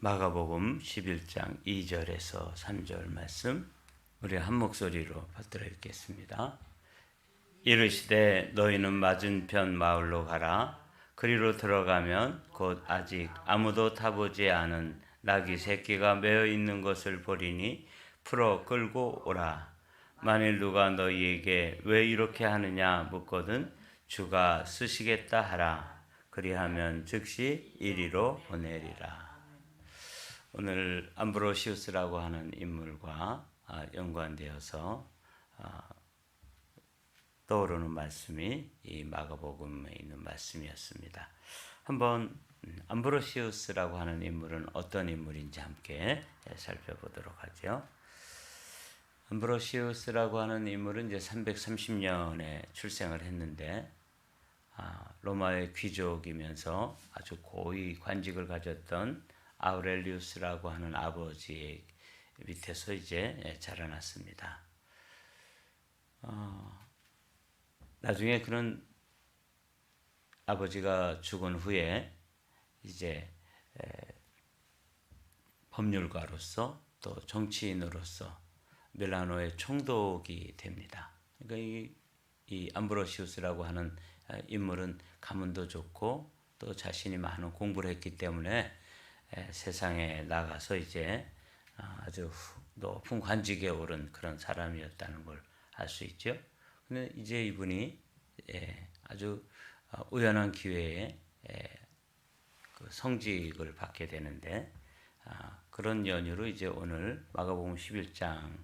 마가복음 11장 2절에서 3절 말씀 우리 한 목소리로 받들어 읽겠습니다. 이르시되 너희는 맞은편 마을로 가라. 그리로 들어가면 곧 아직 아무도 타보지 않은 나귀 새끼가 매어 있는 것을 보리니 풀어 끌고 오라. 만일 누가 너희에게 왜 이렇게 하느냐 묻거든 주가 쓰시겠다 하라. 그리하면 즉시 이리로 보내리라. 오늘 암브로시우스라고 하는 인물과 연관되어서 떠오르는 말씀이 이 마가복음에 있는 말씀이었습니다. 한번 암브로시우스라고 하는 인물은 어떤 인물인지 함께 살펴보도록 하죠. 암브로시우스라고 하는 인물은 이제 330년에 출생을 했는데 로마의 귀족이면서 아주 고위 관직을 가졌던 아우렐리우스라고 하는 아버지의 밑에서 이제 자라났습니다. 나중에 그는 아버지가 죽은 후에 이제 법률가로서 또 정치인으로서 밀라노의 총독이 됩니다. 그러니까 이 암브로시우스라고 하는 인물은 가문도 좋고 또 자신이 많은 공부를 했기 때문에 세상에 나가서 이제 아주 높은 관직에 오른 그런 사람이었다는 걸 알 수 있죠. 근데 이제 이분이 아주 우연한 기회에 그 성직을 받게 되는데 그런 연유로 이제 오늘 마가복음 11장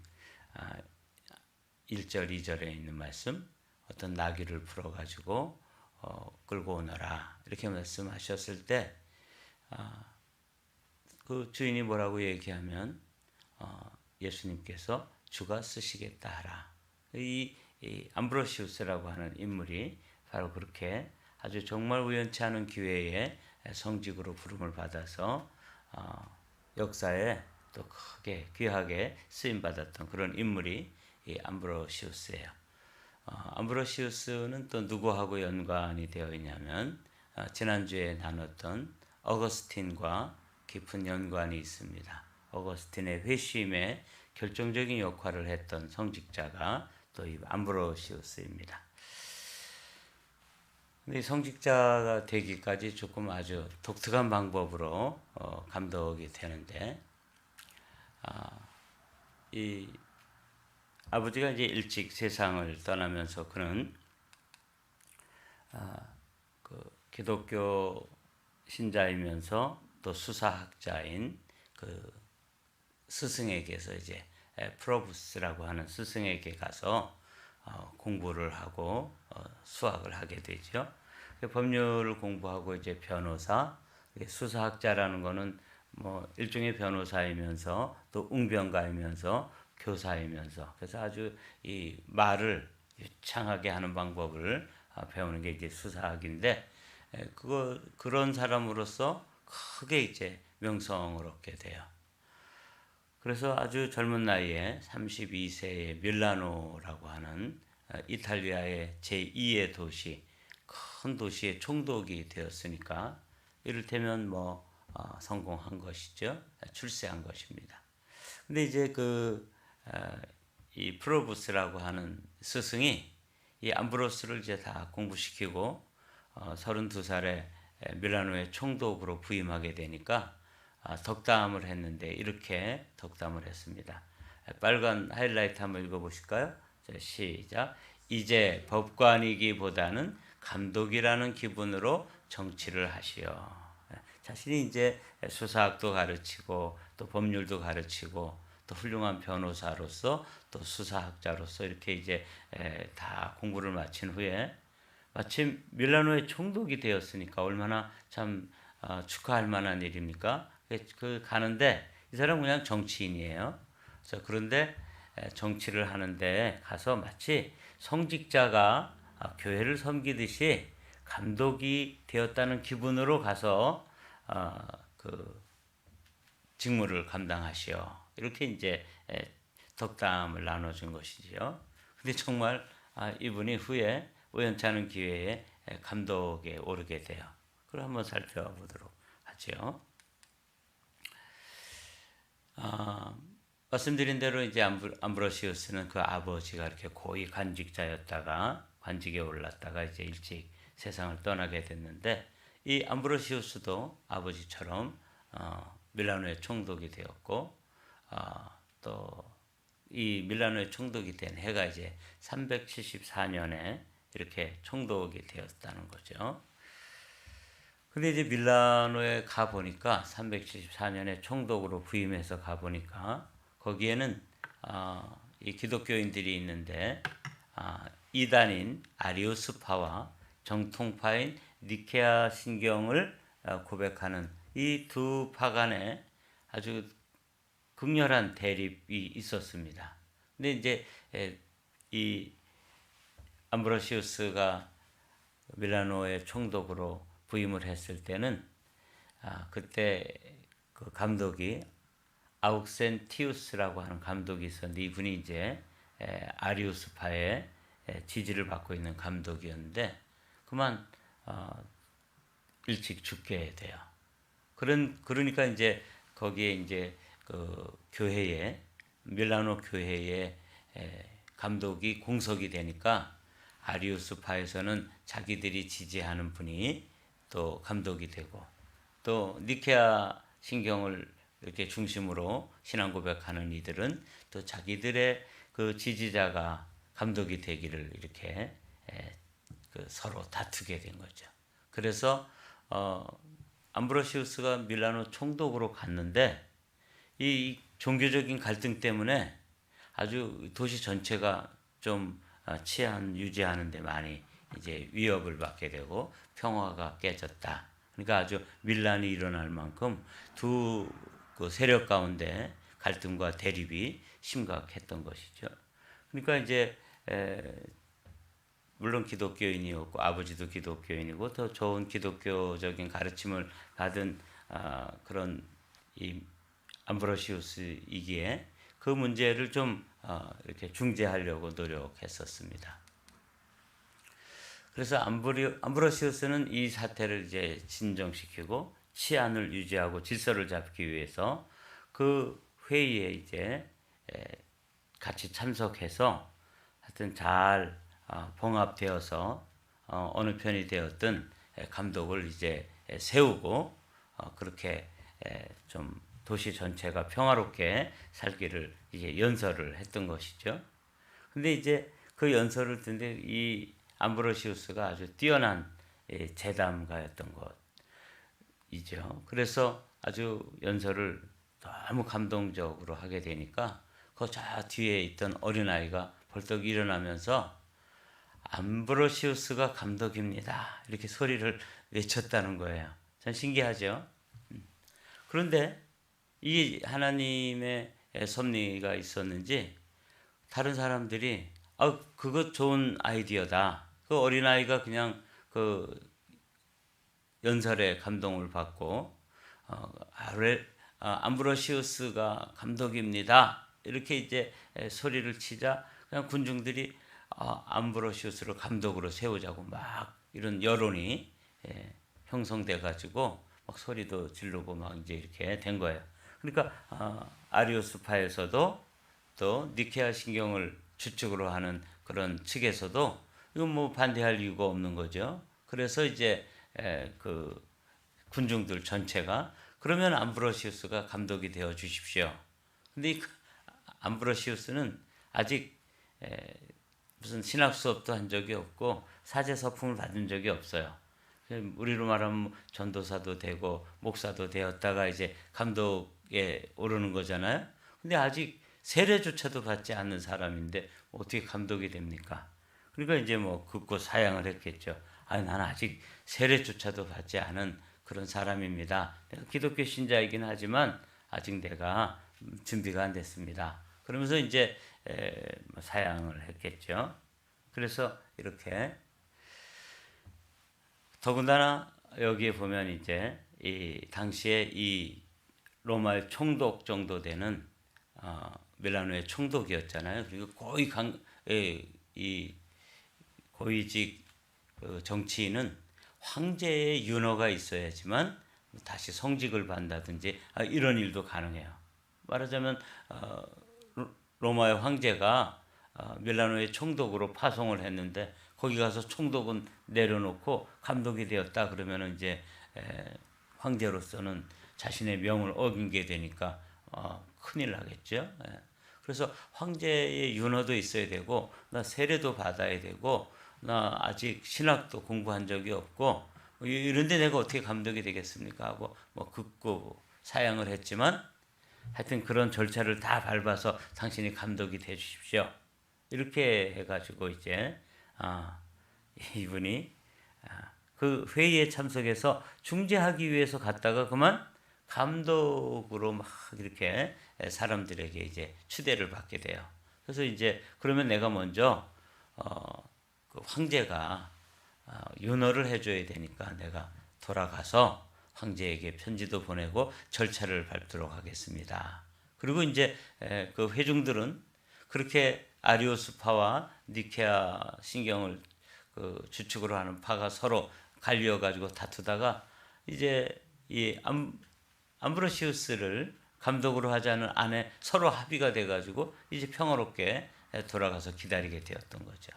1절 2절에 있는 말씀 어떤 나귀를 풀어가지고 끌고 오너라 이렇게 말씀하셨을 때 그 주인이 뭐라고 얘기하면 예수님께서 주가 쓰시겠다 하라. 이 암브로시우스라고 하는 인물이 바로 그렇게 아주 정말 우연치 않은 기회에 성직으로 부름을 받아서 역사에 또 크게 귀하게 쓰임 받았던 그런 인물이 이 암브로시우스예요. 암브로시우스는 또 누구하고 연관이 되어 있냐면 지난주에 나눴던 어거스틴과 깊은 연관이 있습니다. 어거스틴의 회심에 결정적인 역할을 했던 성직자가 또 이 암브로시우스입니다. 근데 성직자가 되기까지 조금 아주 독특한 방법으로 감독이 되는데 이 아버지가 이제 일찍 세상을 떠나면서 그는 그 기독교 신자이면서 또 수사학자인 그 스승에게서 이제 프로부스라고 하는 스승에게 가서 공부를 하고 수학을 하게 되죠. 법률을 공부하고 이제 변호사, 수사학자라는 거는 뭐 일종의 변호사이면서 또 웅변가이면서 교사이면서 그래서 아주 이 말을 유창하게 하는 방법을 배우는 게 이제 수사학인데 그런 사람으로서 크게 이제 명성을 얻게 돼요. 그래서 아주 젊은 나이에 32세에 밀라노라고 하는 이탈리아의 제2의 도시, 큰 도시의 총독이 되었으니까 이를테면 뭐 성공한 것이죠. 출세한 것입니다. 근데 이제 이 프로부스라고 하는 스승이 이 암브로스를 이제 다 공부시키고 32살에 밀라노의 총독으로 부임하게 되니까 덕담을 했는데 이렇게 덕담을 했습니다. 빨간 하이라이트 한번 읽어보실까요? 자, 시작. 이제 법관이기보다는 감독이라는 기분으로 정치를 하시오. 자신이 이제 수사학도 가르치고 또 법률도 가르치고 또 훌륭한 변호사로서 또 수사학자로서 이렇게 이제 다 공부를 마친 후에 마침 밀라노의 총독이 되었으니까 얼마나 참 축하할 만한 일입니까? 가는데 이 사람은 그냥 정치인이에요. 그런데 정치를 하는데 가서 마치 성직자가 교회를 섬기듯이 감독이 되었다는 기분으로 가서 그 직무를 감당하시오. 이렇게 이제 덕담을 나눠준 것이지요. 근데 정말 이분이 후에 우연치 않은 기회에 감독에 오르게 돼요. 그걸 한번 살펴보도록 하죠. 말씀드린 대로 이제 암브로시우스는 그 아버지가 이렇게 고위 관직자였다가 관직에 올랐다가 이제 일찍 세상을 떠나게 됐는데, 이 암브로시우스도 아버지처럼 밀라노에 총독이 되었고, 또 이 밀라노에 총독이 된 해가 이제 374년에 이렇게 총독이 되었다는 거죠. 근데 이제 밀라노에 가 보니까 374년에 총독으로 부임해서 가 보니까 거기에는 이 기독교인들이 있는데, 이단인 아리우스파와 정통파인 니케아 신경을 고백하는 이 두 파간의 아주 극렬한 대립이 있었습니다. 근데 이제 이 암브로시우스가 밀라노의 총독으로 부임을 했을 때는 그때 그 감독이 아욱센티우스라고 하는 감독이 있었는데, 이분이 이제 아리우스파의 지지를 받고 있는 감독이었는데 그만 일찍 죽게 돼요. 그러니까 이제 거기에 이제 그 교회에 밀라노 교회의 감독이 공석이 되니까 아리우스파에서는 자기들이 지지하는 분이 또 감독이 되고, 또 니케아 신경을 이렇게 중심으로 신앙 고백하는 이들은 또 자기들의 그 지지자가 감독이 되기를 이렇게 그 서로 다투게 된 거죠. 그래서 암브로시우스가 밀라노 총독으로 갔는데 이 종교적인 갈등 때문에 아주 도시 전체가 좀 치안 유지하는 데 많이 이제 위협을 받게 되고 평화가 깨졌다. 그러니까 아주 밀란이 일어날 만큼 두 그 세력 가운데 갈등과 대립이 심각했던 것이죠. 그러니까 이제 물론 기독교인이었고 아버지도 기독교인이고 더 좋은 기독교적인 가르침을 받은 그런 이 암브로시우스이기에 그 문제를 좀 이렇게 중재하려고 노력했었습니다. 그래서 암브로시우스는 이 사태를 이제 진정시키고 치안을 유지하고 질서를 잡기 위해서 그 회의에 이제 같이 참석해서 하여튼 잘 봉합되어서 어느 편이 되었든 감독을 이제 세우고 그렇게 좀 도시 전체가 평화롭게 살기를 이제 연설을 했던 것이죠. 근데 이제 그 연설을 듣는데 이 암브로시우스가 아주 뛰어난 재담가였던 것이죠. 그래서 아주 연설을 너무 감동적으로 하게 되니까 그 저 뒤에 있던 어린아이가 벌떡 일어나면서 암브로시우스가 감독입니다, 이렇게 소리를 외쳤다는 거예요. 참 신기하죠. 그런데 이 하나님의 섭리가 있었는지 다른 사람들이 그거 좋은 아이디어다. 그 어린아이가 그냥 그 연설에 감동을 받고 암브로시우스가 감독입니다, 이렇게 이제 소리를 치자 그냥 군중들이 암브로시우스를 감독으로 세우자고 막 이런 여론이 형성돼 가지고 막 소리도 지르고 막 이제 이렇게 된 거예요. 그러니까 아리우스파에서도 또 니케아 신경을 주축으로 하는 그런 측에서도 이건 뭐 반대할 이유가 없는 거죠. 그래서 이제 그 군중들 전체가 그러면 암브로시우스가 감독이 되어 주십시오. 근데 이 암브로시우스는 아직 무슨 신학 수업도 한 적이 없고 사제 서품을 받은 적이 없어요. 우리로 말하면 전도사도 되고 목사도 되었다가 이제 감독에 오르는 거잖아요. 근데 아직 세례조차도 받지 않는 사람인데 어떻게 감독이 됩니까? 그러니까 이제 뭐 긋고 사양을 했겠죠. 나는 아직 세례조차도 받지 않은 그런 사람입니다. 내가 기독교 신자이긴 하지만 아직 내가 준비가 안 됐습니다. 그러면서 이제 사양을 했겠죠. 그래서 이렇게 더군다나 여기에 보면 이제 이 당시에 이 로마의 총독 정도 되는 밀라노의 총독이었잖아요. 그리고 이 고위직 정치인은 황제의 윤허가 있어야지만 다시 성직을 받는다든지 이런 일도 가능해요. 말하자면 로마의 황제가 밀라노의 총독으로 파송을 했는데 거기 가서 총독은 내려놓고 감독이 되었다 그러면 이제 황제로서는 자신의 명을 어긴 게 되니까 큰일 나겠죠. 그래서 황제의 윤허도 있어야 되고 나 세례도 받아야 되고 나 아직 신학도 공부한 적이 없고 이런데 내가 어떻게 감독이 되겠습니까 하고 뭐 극구 사양을 했지만 하여튼 그런 절차를 다 밟아서 당신이 감독이 돼 주십시오. 이렇게 해가지고 이제 이분이 그 회의에 참석해서 중재하기 위해서 갔다가 그만 감독으로 막 이렇게 사람들에게 이제 추대를 받게 돼요. 그래서 이제 그러면 내가 먼저 그 황제가 윤허를 해줘야 되니까 내가 돌아가서 황제에게 편지도 보내고 절차를 밟도록 하겠습니다. 그리고 이제 그 회중들은 그렇게 아리오스파와 니케아 신경을 그 주축으로 하는 파가 서로 갈려 가지고 다투다가 이제 이 암브로시우스를 감독으로 하자는 안에 서로 합의가 돼 가지고 이제 평화롭게 돌아가서 기다리게 되었던 거죠.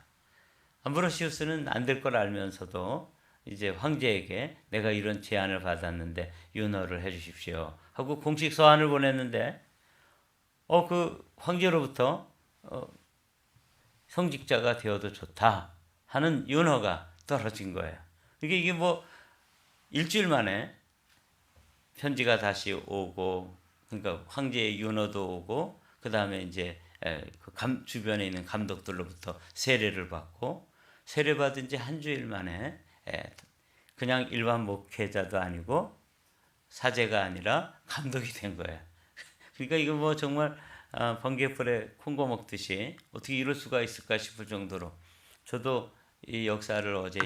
암브로시우스는 안 될 걸 알면서도 이제 황제에게 내가 이런 제안을 받았는데 윤허를 해 주십시오 하고 공식 서한을 보냈는데 그 황제로부터 성직자가 되어도 좋다 하는 윤허가 떨어진 거예요. 이게 뭐 일주일 만에 편지가 다시 오고 그러니까 황제의 윤허도 오고 그 다음에 이제 그 주변에 있는 감독들로부터 세례를 받고 세례 받은 지 한 주일 만에 그냥 일반 목회자도 아니고 사제가 아니라 감독이 된 거예요. 그러니까 이거 뭐 정말 번개불에 콩고 먹듯이 어떻게 이럴 수가 있을까 싶을 정도로 저도 이 역사를 어제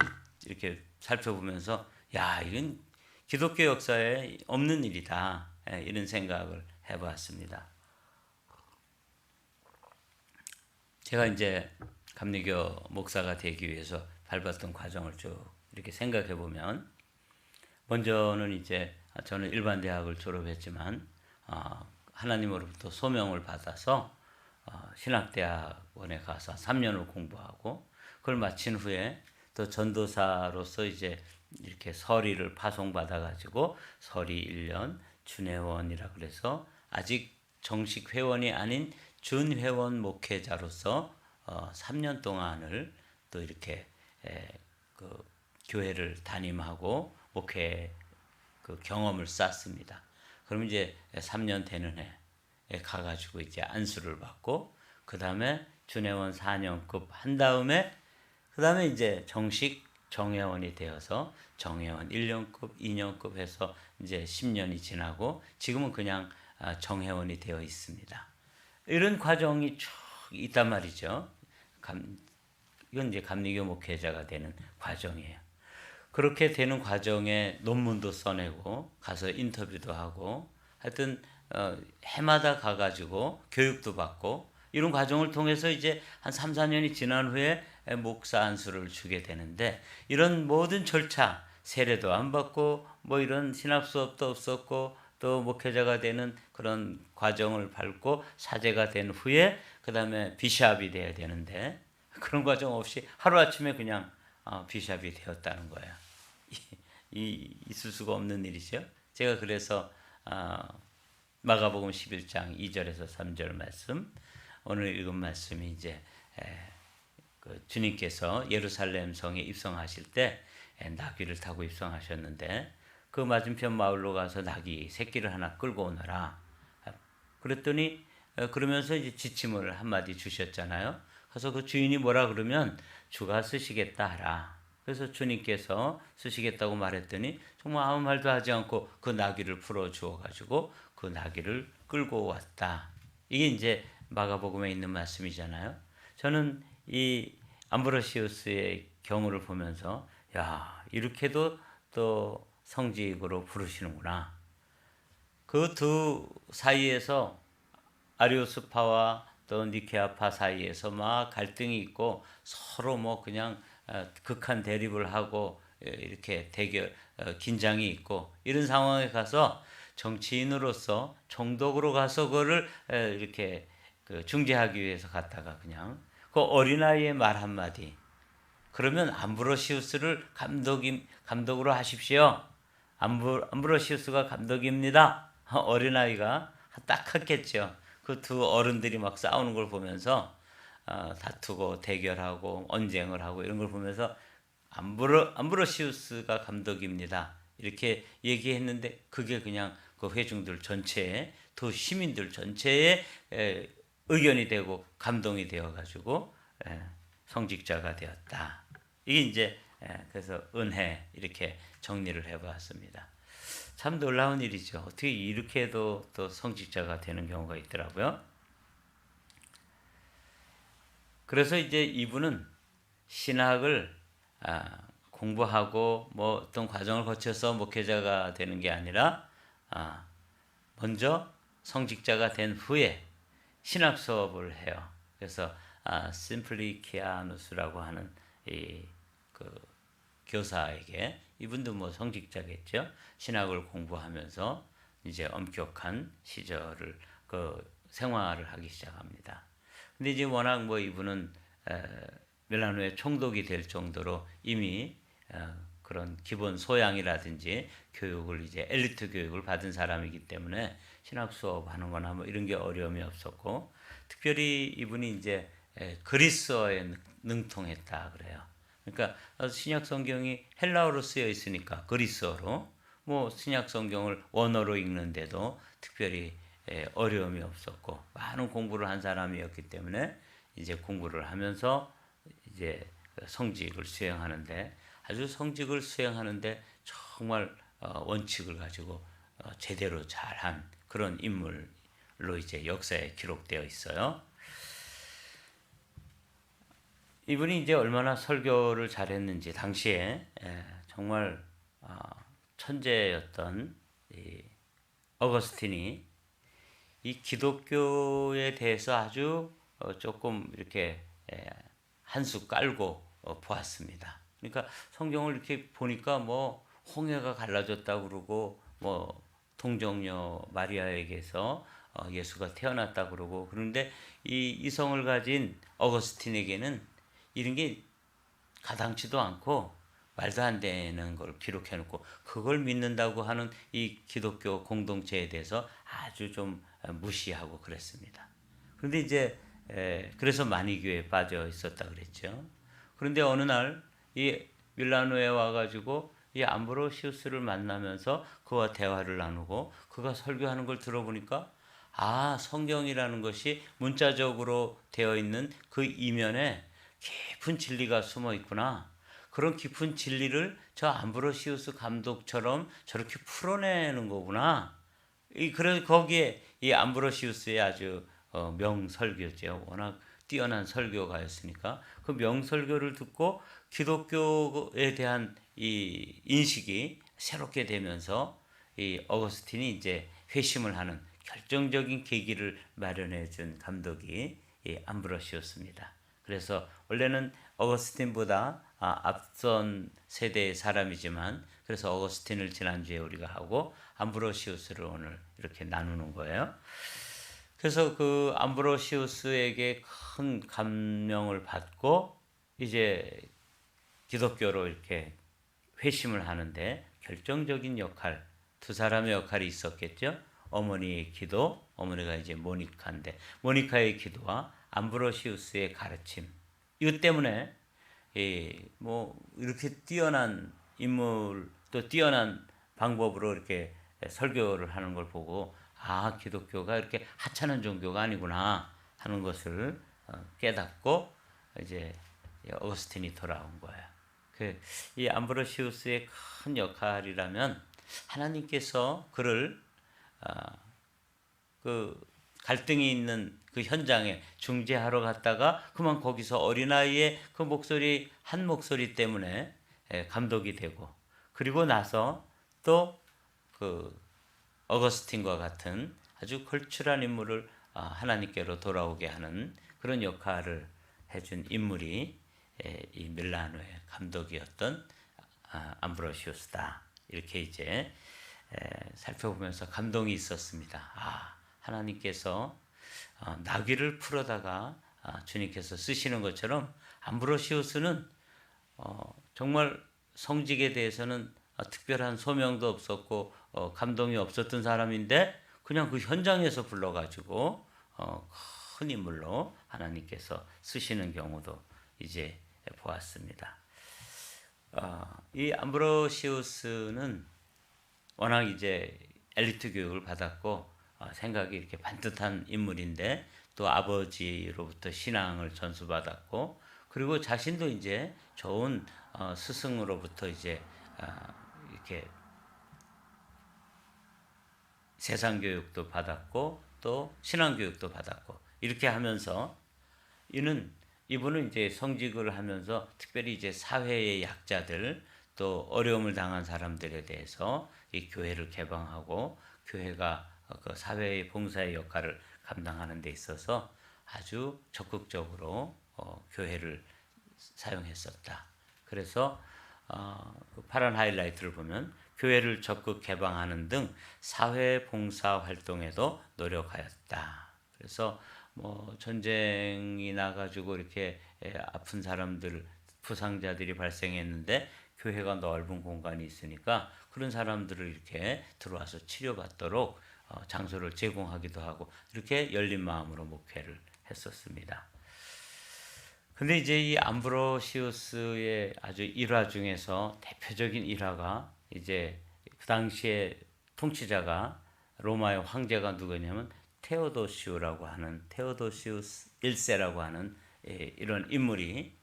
이렇게 살펴보면서 야 이건 기독교 역사에 없는 일이다 이런 생각을 해봤습니다. 제가 이제 감리교 목사가 되기 위해서 밟았던 과정을 쭉 이렇게 생각해 보면 먼저는 이제 저는 일반 대학을 졸업했지만 하나님으로부터 소명을 받아서 신학대학원에 가서 3년을 공부하고 그걸 마친 후에 또 전도사로서 이제 이렇게 서리를 파송받아 가지고 서리 1년 준회원이라 그래서 아직 정식 회원이 아닌 준회원 목회자로서 3년 동안을 또 이렇게 그 교회를 담임하고 목회 그 경험을 쌓습니다. 그럼 이제 3년 되는 해에 가가지고 이제 안수를 받고 그 다음에 준회원 4년급 한 다음에 그 다음에 이제 정식 정회원이 되어서 정회원 1년급, 2년급 해서 이제 10년이 지나고 지금은 그냥 정회원이 되어 있습니다. 이런 과정이 쭉 있단 말이죠. 이건 이제 감리교 목회자가 되는 과정이에요. 그렇게 되는 과정에 논문도 써내고 가서 인터뷰도 하고 하여튼 해마다 가가지고 교육도 받고 이런 과정을 통해서 이제 한 3, 4년이 지난 후에 목사 안수를 주게 되는데 이런 모든 절차 세례도 안 받고 뭐 이런 신학 수업도 없었고 또 목회자가 되는 그런 과정을 밟고 사제가 된 후에 그 다음에 비샵이 돼야 되는데 그런 과정 없이 하루아침에 그냥 비샵이 되었다는 거예요. 있을 수가 없는 일이죠. 제가 그래서 마가복음 11장 2절에서 3절 말씀 오늘 읽은 말씀이 이제 그 주님께서 예루살렘 성에 입성하실 때 나귀를 타고 입성하셨는데 그 맞은편 마을로 가서 나귀 새끼를 하나 끌고 오너라. 그랬더니 그러면서 이제 지침을 한마디 주셨잖아요. 그래서 그 주인이 뭐라 그러면 주가 쓰시겠다 하라. 그래서 주님께서 쓰시겠다고 말했더니 정말 아무 말도 하지 않고 그 나귀를 풀어 주어 가지고 그 나귀를 끌고 왔다. 이게 이제 마가복음에 있는 말씀이잖아요. 저는 이 암브로시우스의 경우를 보면서 야 이렇게도 또 성직으로 부르시는구나. 그 두 사이에서 아리오스파와 또 니케아파 사이에서 막 갈등이 있고 서로 뭐 그냥 극한 대립을 하고 이렇게 긴장이 있고 이런 상황에 가서 정치인으로서 총독으로 가서 그거를 이렇게 그 중재하기 위해서 갔다가 그냥 그 어린아이의 말 한마디, 그러면 암브로시우스를 감독으로 하십시오. 암브로시우스가 감독입니다. 어린아이가 딱 했겠죠. 그 두 어른들이 막 싸우는 걸 보면서 다투고 대결하고 언쟁을 하고 이런 걸 보면서 암브로시우스가 감독입니다. 이렇게 얘기했는데 그게 그냥 그 회중들 전체에, 또 시민들 전체의 의견이 되고 감동이 되어 가지고 성직자가 되었다. 이게 이제 그래서 은혜 이렇게 정리를 해봤습니다. 참 놀라운 일이죠. 어떻게 이렇게 해도 또 성직자가 되는 경우가 있더라고요. 그래서 이제 이분은 신학을 공부하고 뭐 어떤 과정을 거쳐서 목회자가 되는 게 아니라 먼저 성직자가 된 후에 신학 수업을 해요. 그래서 심플리키아누스라고 하는 그 교사에게, 이분도 뭐 성직자겠죠. 신학을 공부하면서 이제 엄격한 시절을 그 생활을 하기 시작합니다. 근데 이제 워낙 뭐 이분은 밀라노의 총독이 될 정도로 이미 그런 기본 소양이라든지 교육을 이제 엘리트 교육을 받은 사람이기 때문에 신학 수업하는 거나 뭐 이런 게 어려움이 없었고, 특별히 이분이 이제 그리스어에 능통했다 그래요. 그러니까 신약 성경이 헬라어로 쓰여 있으니까 그리스어로, 뭐 신약 성경을 원어로 읽는데도 특별히 어려움이 없었고 많은 공부를 한 사람이었기 때문에 이제 공부를 하면서 이제 성직을 수행하는데, 아주 성직을 수행하는데 정말 원칙을 가지고 제대로 잘한 그런 인물로 이제 역사에 기록되어 있어요. 이분이 이제 얼마나 설교를 잘했는지, 당시에 정말 천재였던 이 어거스틴이 이 기독교에 대해서 아주 조금 이렇게 한 수 깔고 보았습니다. 그러니까 성경을 이렇게 보니까 뭐 홍해가 갈라졌다고 그러고, 뭐 동정녀 마리아에게서 예수가 태어났다 그러고, 그런데 이 이성을 가진 어거스틴에게는 이런 게 가당치도 않고 말도 안 되는 걸 기록해 놓고 그걸 믿는다고 하는 이 기독교 공동체에 대해서 아주 좀 무시하고 그랬습니다. 그런데 이제 그래서 마니교에 빠져 있었다 그랬죠. 그런데 어느 날 이 밀라노에 와가지고 이 암브로시우스를 만나면서 그와 대화를 나누고 그가 설교하는 걸 들어보니까 성경이라는 것이 문자적으로 되어 있는 그 이면에 깊은 진리가 숨어 있구나. 그런 깊은 진리를 저 암브로시우스 감독처럼 저렇게 풀어내는 거구나. 그래서 거기에 이 암브로시우스의 아주 명설교죠. 워낙 뛰어난 설교가였으니까 그 명설교를 듣고 기독교에 대한 이 인식이 새롭게 되면서 이 어거스틴이 이제 회심을 하는 결정적인 계기를 마련해 준 감독이 이 암브로시우스입니다. 그래서 원래는 어거스틴보다 앞선 세대의 사람이지만, 그래서 어거스틴을 지난주에 우리가 하고 암브로시우스를 오늘 이렇게 나누는 거예요. 그래서 그 암브로시우스에게 큰 감명을 받고 이제 기독교로 이렇게 회심을 하는데 결정적인 역할, 두 사람의 역할이 있었겠죠. 어머니의 기도, 어머니가 이제 모니카인데 모니카의 기도와 암브로시우스의 가르침, 이것 때문에 뭐 이렇게 뛰어난 인물, 또 뛰어난 방법으로 이렇게 설교를 하는 걸 보고 기독교가 이렇게 하찮은 종교가 아니구나 하는 것을 깨닫고 이제 어거스틴이 돌아온 거예요. 이 암브로시우스의 큰 역할이라면, 하나님께서 그를 그 갈등이 있는 그 현장에 중재하러 갔다가 그만 거기서 어린아이의 그 목소리, 한 목소리 때문에 감독이 되고, 그리고 나서 또 그 어거스틴과 같은 아주 걸출한 인물을 하나님께로 돌아오게 하는 그런 역할을 해준 인물이 이 밀라노의 감독이었던 암브로시우스다. 이렇게 이제 살펴보면서 감동이 있었습니다. 하나님께서 나귀를 풀어다가 주님께서 쓰시는 것처럼 암브로시우스는 정말 성직에 대해서는 특별한 소명도 없었고 감동이 없었던 사람인데 그냥 그 현장에서 불러가지고 큰 인물로 하나님께서 쓰시는 경우도 이제 보았습니다. 이 암브로시우스는 워낙 이제 엘리트 교육을 받았고 생각이 이렇게 반듯한 인물인데 또 아버지로부터 신앙을 전수받았고 그리고 자신도 이제 좋은 스승으로부터 이제 이렇게 세상 교육도 받았고 또 신앙 교육도 받았고 이렇게 하면서 이분은 이제 성직을 하면서 특별히 이제 사회의 약자들 또 어려움을 당한 사람들에 대해서 이 교회를 개방하고 교회가 그 사회의 봉사의 역할을 감당하는 데 있어서 아주 적극적으로 교회를 사용했었다. 그래서 그 파란 하이라이트를 보면 교회를 적극 개방하는 등 사회 봉사 활동에도 노력하였다. 그래서 뭐 전쟁이 나가지고 이렇게 아픈 사람들, 부상자들이 발생했는데 교회가 넓은 공간이 있으니까 그런 사람들을 이렇게 들어와서 치료받도록 장소를 제공하기도 하고 이렇게 열린 마음으로 목회를 했었습니다. 근데 이제 이 암브로시우스의 아주 일화 중에서 대표적인 일화가 이제 그 당시에 통치자가 로마의 황제가 누구냐면 테오도시우스 1세라고 하는 이런 인물이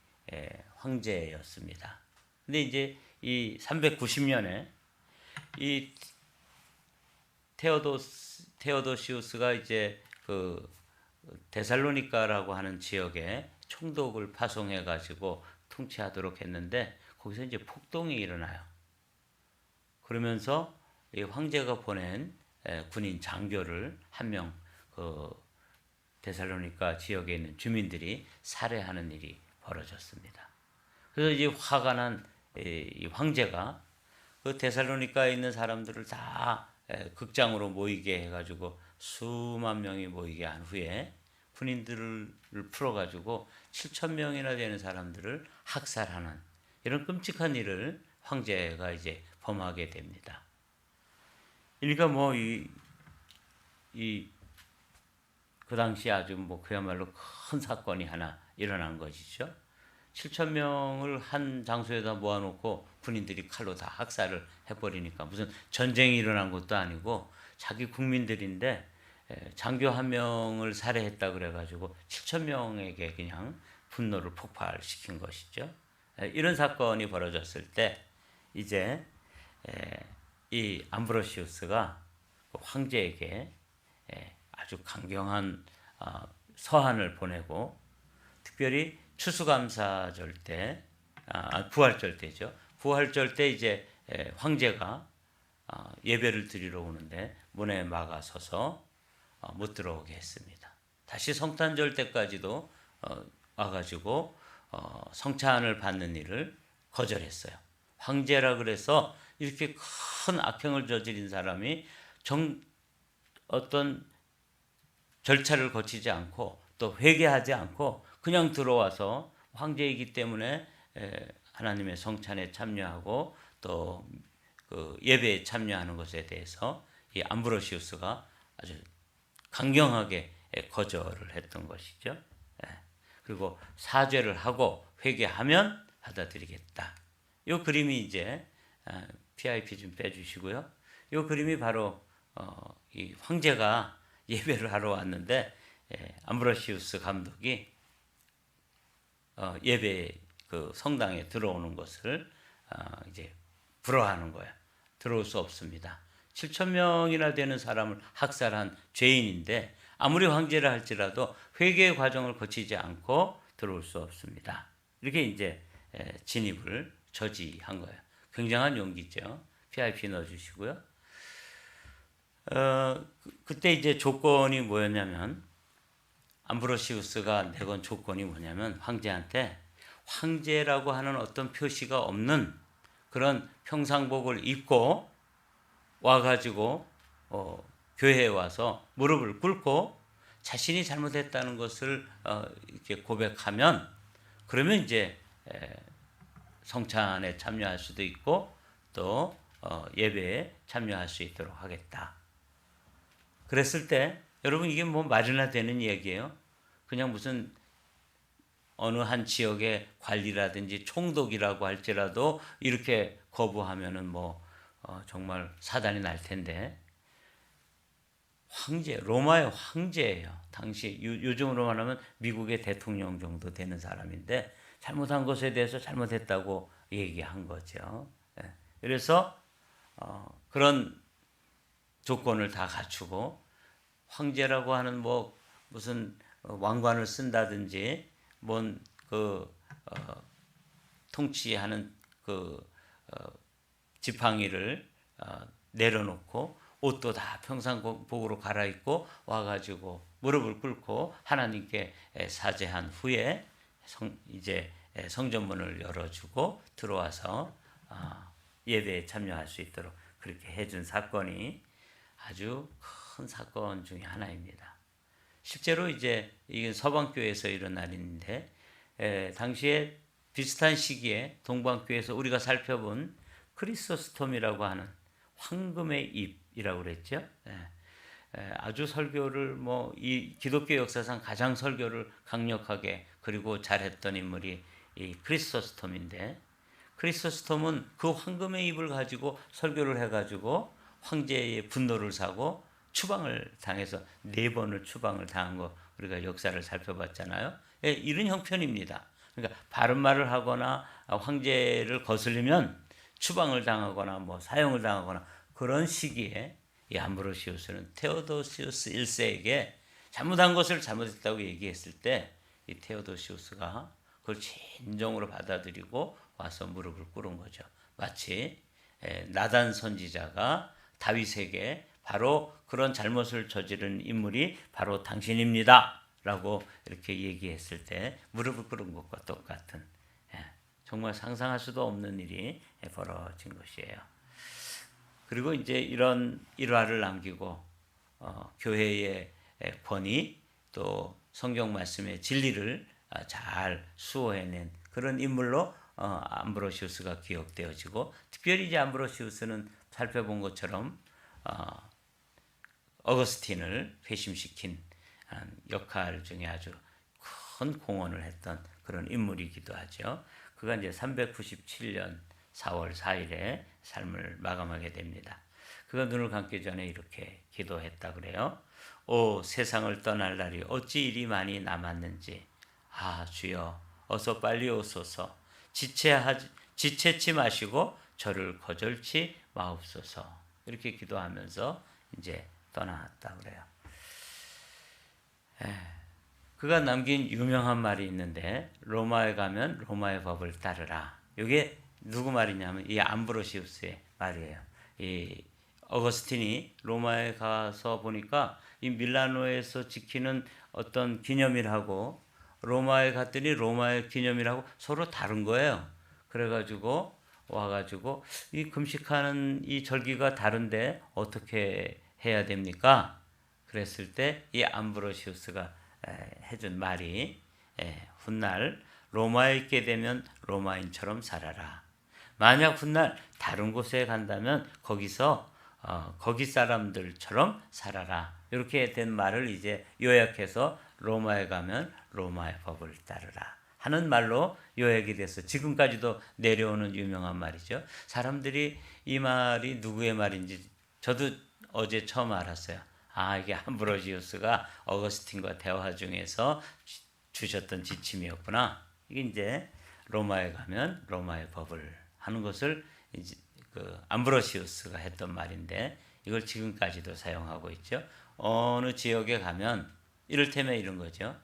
황제였습니다. 근데 이제 이 390년에 이 테오도시우스가 이제 그 데살로니카라고 하는 지역에 총독을 파송해 가지고 통치하도록 했는데 거기서 이제 폭동이 일어나요. 그러면서 이 황제가 보낸 군인 장교를 한 명 그 데살로니카 지역에 있는 주민들이 살해하는 일이 벌어졌습니다. 그래서 이제 화가 난 이 황제가 그 데살로니카에 있는 사람들을 다 극장으로 모이게 해가지고 수만 명이 모이게 한 후에 군인들을 풀어가지고 7,000명이나 되는 사람들을 학살하는 이런 끔찍한 일을 황제가 이제 범하게 됩니다. 그러니까 뭐 그 당시 아주 뭐 그야말로 큰 사건이 하나 일어난 것이죠. 7,000명을 한 장소에다 모아놓고 군인들이 칼로 다 학살을 해버리니까 무슨 전쟁이 일어난 것도 아니고 자기 국민들인데 장교 한 명을 살해했다 그래가지고 7,000명에게 그냥 분노를 폭발시킨 것이죠. 이런 사건이 벌어졌을 때 이제 이 암브로시우스가 황제에게 아주 강경한 서한을 보내고 특별히 추수감사절 때, 부활절 때죠. 부활절 때 이제 황제가 예배를 드리러 오는데 문에 막아서서 못 들어오게 했습니다. 다시 성탄절 때까지도 와가지고 성찬을 받는 일을 거절했어요. 황제라 그래서 이렇게 큰 악행을 저지른 사람이 어떤 절차를 거치지 않고 또 회개하지 않고 그냥 들어와서 황제이기 때문에 하나님의 성찬에 참여하고 또 그 예배에 참여하는 것에 대해서 이 암브로시우스가 아주 강경하게 거절을 했던 것이죠. 그리고 사죄를 하고 회개하면 받아들이겠다. 이 그림이 이제 PIP 좀 빼주시고요. 이 그림이 바로 이 황제가 예배를 하러 왔는데 암브로시우스 감독이 예배 그 성당에 들어오는 것을 이제 불허하는 거야. 들어올 수 없습니다. 7,000명이나 되는 사람을 학살한 죄인인데 아무리 황제라 할지라도 회개의 과정을 거치지 않고 들어올 수 없습니다. 이렇게 이제 진입을 저지한 거예요. 굉장한 용기죠. PIP 넣어주시고요. 그때 이제 조건이 뭐였냐면 암브로시우스가 내건 조건이 뭐냐면 황제한테 황제라고 하는 어떤 표시가 없는 그런 평상복을 입고 와가지고 교회에 와서 무릎을 꿇고 자신이 잘못했다는 것을 이렇게 고백하면, 그러면 이제 성찬에 참여할 수도 있고 또 예배에 참여할 수 있도록 하겠다. 그랬을 때 여러분, 이게 뭐 말이나 되는 얘기예요. 그냥 무슨 어느 한 지역의 관리라든지 총독이라고 할지라도 이렇게 거부하면은 정말 사단이 날 텐데, 황제, 로마의 황제예요. 당시 요즘으로 말하면 미국의 대통령 정도 되는 사람인데 잘못한 것에 대해서 잘못했다고 얘기한 거죠. 그래서 그런 조건을 다 갖추고 황제라고 하는 무슨 왕관을 쓴다든지 통치하는 지팡이를 내려놓고 옷도 다 평상복으로 갈아입고 와가지고 무릎을 꿇고 하나님께 사죄한 후에 이제 성전문을 열어주고 들어와서 예배에 참여할 수 있도록 그렇게 해준 사건이 아주 큰 사건 중에 하나입니다. 실제로 이제 이게 서방교회에서 일어난 일인데, 당시에 비슷한 시기에 동방교회에서 우리가 살펴본 크리소스톰이라고 하는 황금의 잎이라고 그랬죠. 아주 설교를 이 기독교 역사상 가장 설교를 강력하게 그리고 잘했던 인물이 이 크리소스톰인데, 크리소스톰은 그 황금의 잎을 가지고 설교를 해가지고 황제의 분노를 사고 추방을 당해서 4번을 추방을 당한 거 우리가 역사를 살펴봤잖아요. 이런 형편입니다. 그러니까 바른 말을 하거나 황제를 거슬리면 추방을 당하거나 사형을 당하거나 그런 시기에 이 암브로시우스는 테오도시우스 1세에게 잘못한 것을 잘못했다고 얘기했을 때 이 테오도시우스가 그걸 진정으로 받아들이고 와서 무릎을 꿇은 거죠. 마치 나단 선지자가 다윗에게 바로 그런 잘못을 저지른 인물이 바로 당신입니다 라고 이렇게 얘기했을 때 무릎을 꿇은 것과 똑같은, 정말 상상할 수도 없는 일이 벌어진 것이에요. 그리고 이제 이런 일화를 남기고 교회의 권위 또 성경 말씀의 진리를 잘 수호해낸 그런 인물로 암브로시우스가 기억되어지고, 특별히 이제 암브로시우스는 살펴본 것처럼 어거스틴을 회심시킨 역할 중에 아주 큰 공헌을 했던 그런 인물이기도 하죠. 그가 이제 397년 4월 4일에 삶을 마감하게 됩니다. 그가 눈을 감기 전에 이렇게 기도했다 그래요. 오, 세상을 떠날 날이 어찌 이리 많이 남았는지, 주여 어서 빨리 오소서. 지체치 마시고 저를 거절치 마옵소서. 이렇게 기도하면서 이제 떠났다 그래요. 그가 남긴 유명한 말이 있는데, 로마에 가면 로마의 법을 따르라. 이게 누구 말이냐면 이 암브로시우스의 말이에요. 이 어거스틴이 로마에 가서 보니까 이 밀라노에서 지키는 어떤 기념일하고 로마에 갔더니 로마의 기념일하고 서로 다른 거예요. 그래가지고 와가지고 이 금식하는 이 절기가 다른데 어떻게 해야 됩니까? 그랬을 때 이 암브로시우스가 해준 말이, 훗날 로마에 있게 되면 로마인처럼 살아라. 만약 훗날 다른 곳에 간다면 거기서 거기 사람들처럼 살아라. 이렇게 된 말을 이제 요약해서 로마에 가면 로마의 법을 따르라 하는 말로 요약이 돼서 지금까지도 내려오는 유명한 말이죠. 사람들이 이 말이 누구의 말인지 저도 어제 처음 알았어요. 이게 암브로시우스가 어거스틴과 대화 중에서 주셨던 지침이었구나. 이게 이제 로마에 가면 로마의 법을 하는 것을 이제 암브로시우스가 했던 말인데, 이걸 지금까지도 사용하고 있죠. 어느 지역에 가면 이를테면 이런 거죠.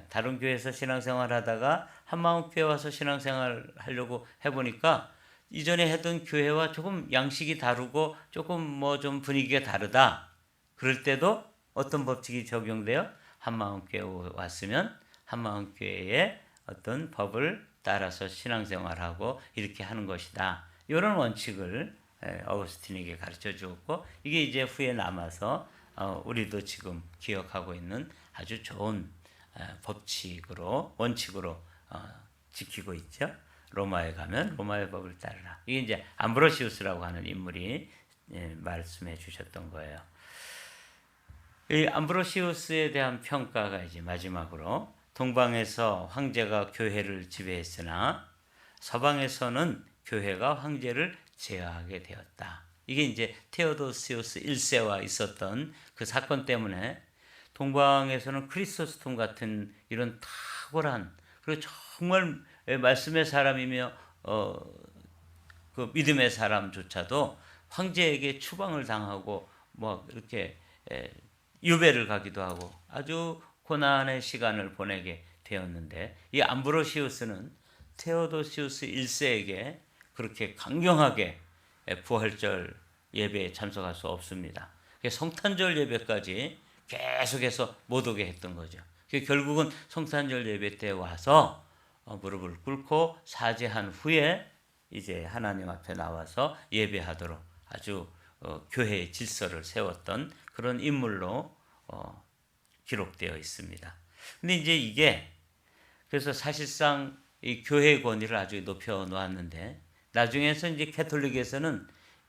다른 교회에서 신앙생활 하다가 한마음교회 와서 신앙생활 하려고 해보니까 이전에 했던 교회와 조금 양식이 다르고 조금 좀 분위기가 다르다. 그럴 때도 어떤 법칙이 적용돼요? 한마음교회 왔으면 한마음교회의 어떤 법을 따라서 신앙생활하고 이렇게 하는 것이다. 이런 원칙을 어거스틴에게 가르쳐 주었고 이게 이제 후에 남아서 우리도 지금 기억하고 있는 아주 좋은 법칙으로 원칙으로 지키고 있죠. 로마에 가면 로마의 법을 따르라. 이게 이제 암브로시우스라고 하는 인물이 말씀해 주셨던 거예요. 이 암브로시우스에 대한 평가가 이제 마지막으로 동방에서 황제가 교회를 지배했으나 서방에서는 교회가 황제를 제어하게 되었다. 이게 이제 테오도시우스 1세와 있었던 그 사건 때문에 동방에서는 크리소스톰 같은 이런 탁월한 그리고 정말 말씀의 사람이며 그 믿음의 사람조차도 황제에게 추방을 당하고 뭐 이렇게 유배를 가기도 하고 아주 고난의 시간을 보내게 되었는데 이 암브로시우스는 테오도시우스 1세에게 그렇게 강경하게 부활절 예배에 참석할 수 없습니다. 성탄절 예배까지 계속해서 못 오게 했던 거죠. 결국은 성탄절 예배 때 와서 무릎을 꿇고 사죄한 후에 이제 하나님 앞에 나와서 예배하도록 아주 교회의 질서를 세웠던 그런 인물로 기록되어 있습니다. 근데 이제 이게 그래서 사실상 이 교회의 권위를 아주 높여 놓았는데 나중에서 이제 캐톨릭에서는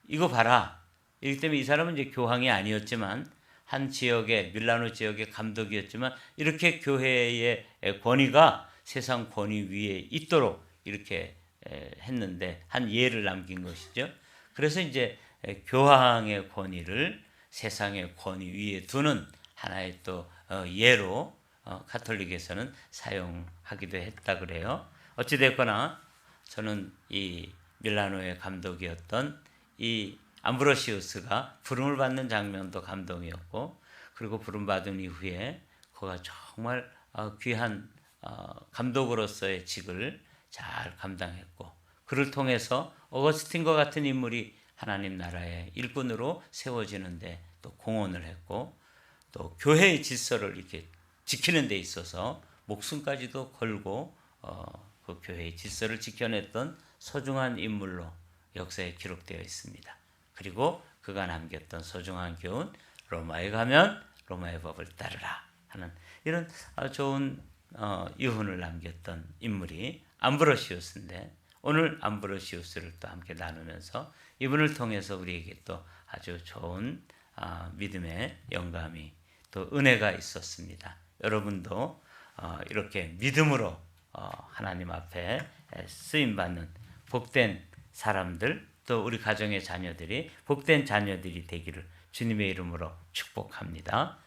이거 봐라. 이기 때문에 이 사람은 이제 교황이 아니었지만 한 지역의 밀라노 지역의 감독이었지만 이렇게 교회의 권위가 세상 권위 위에 있도록 이렇게 했는데 한 예를 남긴 것이죠. 그래서 이제 교황의 권위를 세상의 권위 위에 두는 하나의 또 예로 가톨릭에서는 사용하기도 했다 그래요. 어찌 됐거나 저는 이 밀라노의 감독이었던 이 암브로시우스가 부름을 받는 장면도 감동이었고 그리고 부름 받은 이후에 그가 정말 귀한 감독으로서의 직을 잘 감당했고 그를 통해서 어거스틴과 같은 인물이 하나님 나라의 일꾼으로 세워지는데 또 공헌을 했고 또 교회의 질서를 이렇게 지키는 데 있어서 목숨까지도 걸고 그 교회의 질서를 지켜냈던 소중한 인물로 역사에 기록되어 있습니다. 그리고 그가 남겼던 소중한 교훈 로마에 가면 로마의 법을 따르라 하는 이런 좋은 유훈을 남겼던 인물이 암브로시우스인데 오늘 암브로시우스를 또 함께 나누면서 이분을 통해서 우리에게 또 아주 좋은 믿음의 영감이 또 은혜가 있었습니다. 여러분도 이렇게 믿음으로 하나님 앞에 쓰임받는 복된 사람들 또 우리 가정의 자녀들이 복된 자녀들이 되기를 주님의 이름으로 축복합니다.